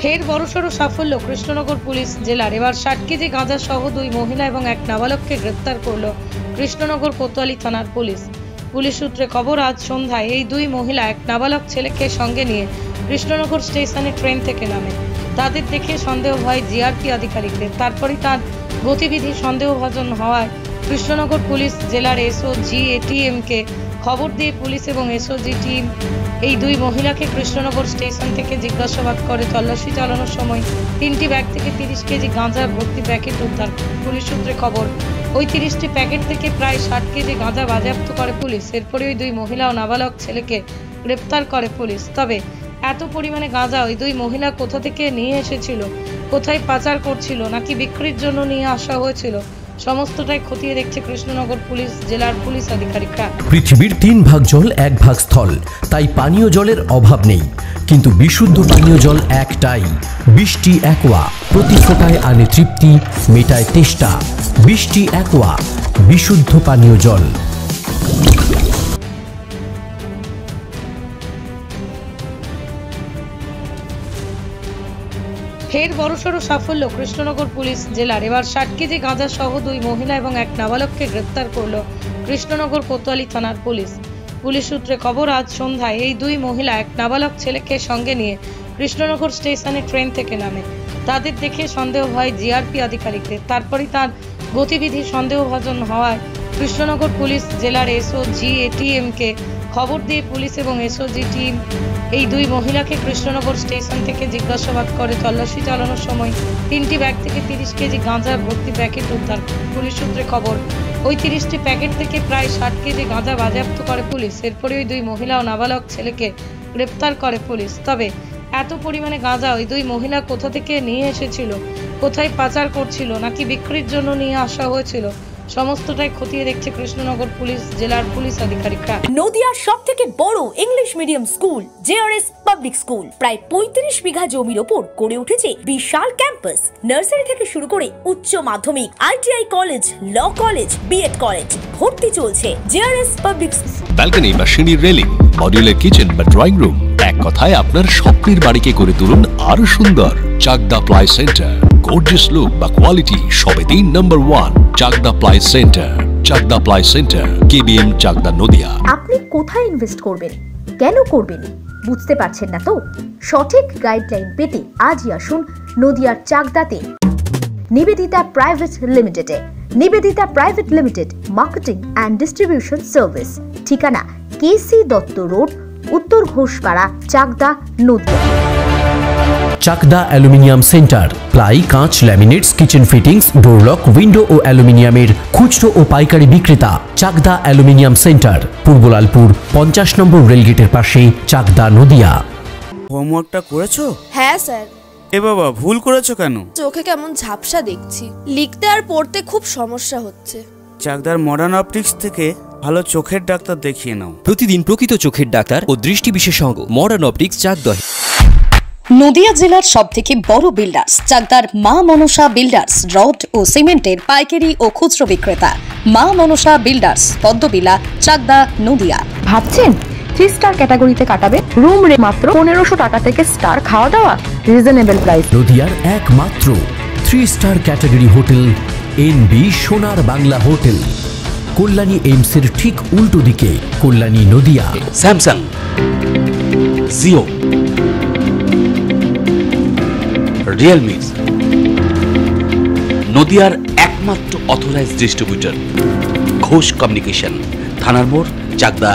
ফের বড়সড় সাফল্য কৃষ্ণনগর পুলিশ জেলার। এবার 60 কেজি গাঁজা সহ 2 মহিলা এবং এক নাবালককে গ্রেপ্তার করল কৃষ্ণনগর কোতোয়ালি থানার পুলিশ। পুলিশ সূত্রে খবর, আজ সন্ধ্যায় এই 2 মহিলা এক নাবালক ছেলেকে সঙ্গে নিয়ে কৃষ্ণনগর স্টেশনে ট্রেন থেকে নামে। তাদের দেখে সন্দেহ হয় জিআরপি আধিকারিকদের। তারপরে তার গতিবিধি সন্দেহভাজন হওয়ায় কৃষ্ণনগর পুলিশ জেলার এসওজি এটিএমকে খবর দিয়ে পুলিশ এবং এসওজি টিম এই 2 মহিলাকে কৃষ্ণনগর স্টেশন থেকে জিজ্ঞাসাবাদ করে। তল্লাশি চালানোর সময় 3টি ব্যাগ থেকে 30 কেজি গাঁজা ভর্তি প্যাকেট উদ্ধার। পুলিশ সূত্রে খবর, ওই 30টি প্যাকেট থেকে প্রায় 60 কেজি গাঁজা বাজেয়াপ্ত করে পুলিশ। এরপরে ওই 2 মহিলা ও নাবালক ছেলেকে গ্রেপ্তার করে পুলিশ। তবে এত পরিমাণে গাঁজা ওই 2 মহিলা কোথা থেকে নিয়ে এসেছিল, কোথায় পাচার করছিল, নাকি বিক্রির জন্য নিয়ে আসা হয়েছিল, সমস্তটাই খতিয়ে দেখছে কৃষ্ণনগর পুলিশ জেলার পুলিশ আধিকারিকরা। পৃথিবীর 3 ভাগ জল 1 ভাগ স্থল, তাই পানীয় জলের অভাব নেই। কিন্তু বিশুদ্ধ পানীয় জল একটাই, বৃষ্টি অ্যাকোয়া। প্রতি ফোঁটায় আনে তৃপ্তি, মেটায় তেষ্টা। বৃষ্টি অ্যাকোয়া, বিশুদ্ধ পানীয় জল। ফের বড়সড় সাফল্য কৃষ্ণনগর পুলিশ জেলার। এবার 60 কেজি গাঁজা সহ 2 মহিলা এবং এক নাবালককে গ্রেপ্তার করল কৃষ্ণনগর কোতোয়ালি থানার পুলিশ। পুলিশ সূত্রে খবর, আজ সন্ধ্যায় এই 2 মহিলা এক নাবালক ছেলেকে সঙ্গে নিয়ে কৃষ্ণনগর স্টেশনে ট্রেন থেকে নামে। তাদের দেখে সন্দেহ হয় জিআরপি আধিকারিকদের। তারপরে তার গতিবিধি সন্দেহভাজন হওয়ায় কৃষ্ণনগর পুলিশ জেলার এসওজি এটিএমকে খবর দিয়ে পুলিশ এবং এসওজি টিম এই 2 মহিলাকে কৃষ্ণনগর স্টেশন থেকে জিজ্ঞাসাবাদ করে। তল্লাশি চালানোর সময় 3টি ব্যাগ থেকে 30 কেজি গাঁজা ভর্তি প্যাকেট উদ্ধার। পুলিশ সূত্রে খবর, ওই 30টি প্যাকেট থেকে প্রায় 60 কেজি গাঁজা বাজেয়াপ্ত করে পুলিশ। এরপরে ওই 2 মহিলা ও নাবালক ছেলেকে গ্রেপ্তার করে পুলিশ। তবে এত পরিমাণে গাঁজা ওই 2 মহিলা কোথা থেকে নিয়ে এসেছিল, কোথায় পাচার করছিল, নাকি বিক্রির জন্য নিয়ে আসা হয়েছিল, সমস্তটাই খতিয়ে দেখছে কৃষ্ণনগর পুলিশ জেলার পুলিশ আধিকারিকরা। নদিয়ার সবথেকে বড় English medium school JRS public school প্রায় 35 বিঘা জমির ওপর গড়ে উঠেছে বিশাল ক্যাম্পাস। নার্সারি থেকে শুরু করে উচ্চ মাধ্যমিক, ITI college, law college, BEd college ভর্তি চলছে জেআরএস পাবলিক। ব্যালকনি বা সিঁড়ির রেলিং, মডিউলার কিচেন বা ড্রয়িং রুম, এক কথায় আপনার স্বপ্নের বাড়িকে করে তুলুন আরো সুন্দর। Chakdaha ply centre, gorgeous look বা কোয়ালিটি সবেতেই number 1। Chakdaha ply centre, Chakdaha ply centre, KBM Chakdaha Nadia. আপনি কোথায় ইনভেস্ট করবেন, কেন করবেন বুঝতে পারছেন না তো? সঠিক গাইডলাইন পেতে আজই আসুন নদিয়ার চাকদাতে নিবেদিতা প্রাইভেট লিমিটেডে। Nivedita private limited marketing and distribution service. ঠিকানা কেসি দত্ত রোড, উত্তর Ghoshpara, Chakdah, Nadia. Chakdah aluminium centre, ply, কাঁচ, laminates, kitchen fittings, door lock, window ও অ্যালুমিনিয়ামের খুচরো ও পাইকারি বিক্রেতা। চাকদা অ্যালুমিনিয়াম সেন্টার, পূর্বলালপুর 50 নম্বর রেলগেটের পাশে, চাকদা, নদিয়া। হোমওয়ার্কটা করেছো? হ্যাঁ স্যার। এ বাবা, ভুল করেছো কেন? চোখে কেমন ঝাপসা দেখছি, লিখতে আর পড়তে খুব সমস্যা হচ্ছে। চাকদার মডার্ন অপটিক্স থেকে ভালো চোখের ডাক্তার দেখিয়ে নাও। প্রতিদিন প্রকৃত চোখের ডাক্তার ও দৃষ্টি বিশেষজ্ঞ মডার্ন অপটিক্স চাকদা। নদিয়া জেলার সবথেকে বড় বিল্ডার্স চাকদার মা মনসা বিল্ডার্স, রড ও সিমেন্টের পাইকারি ও খুচরো বিক্রেতা। মা মনসা বিল্ডার্স, পদ্মবিলা, চাকদা, নদিয়া। ভাবছেন 3 স্টার ক্যাটাগরিতে কাটাবে? রুম রে মাত্র 1500 টাকা থেকে স্টার, খাওয়া দাওয়া রিজনেবল প্রাইস। নদিয়ার একমাত্র 3 স্টার ক্যাটাগরি হোটেল এনবি সোনার বাংলা হোটেল, কল্যাণী এইমসের ঠিক উল্টো দিকে, কল্যাণী, নদিয়া। স্যামসাং, জিও, রিয়েলমি, নদিয়ার একমাত্র অথরাইজড ডিস্ট্রিবিউটর ঘোষ কমিউনিকেশন, থানার মোড়, চাকদা।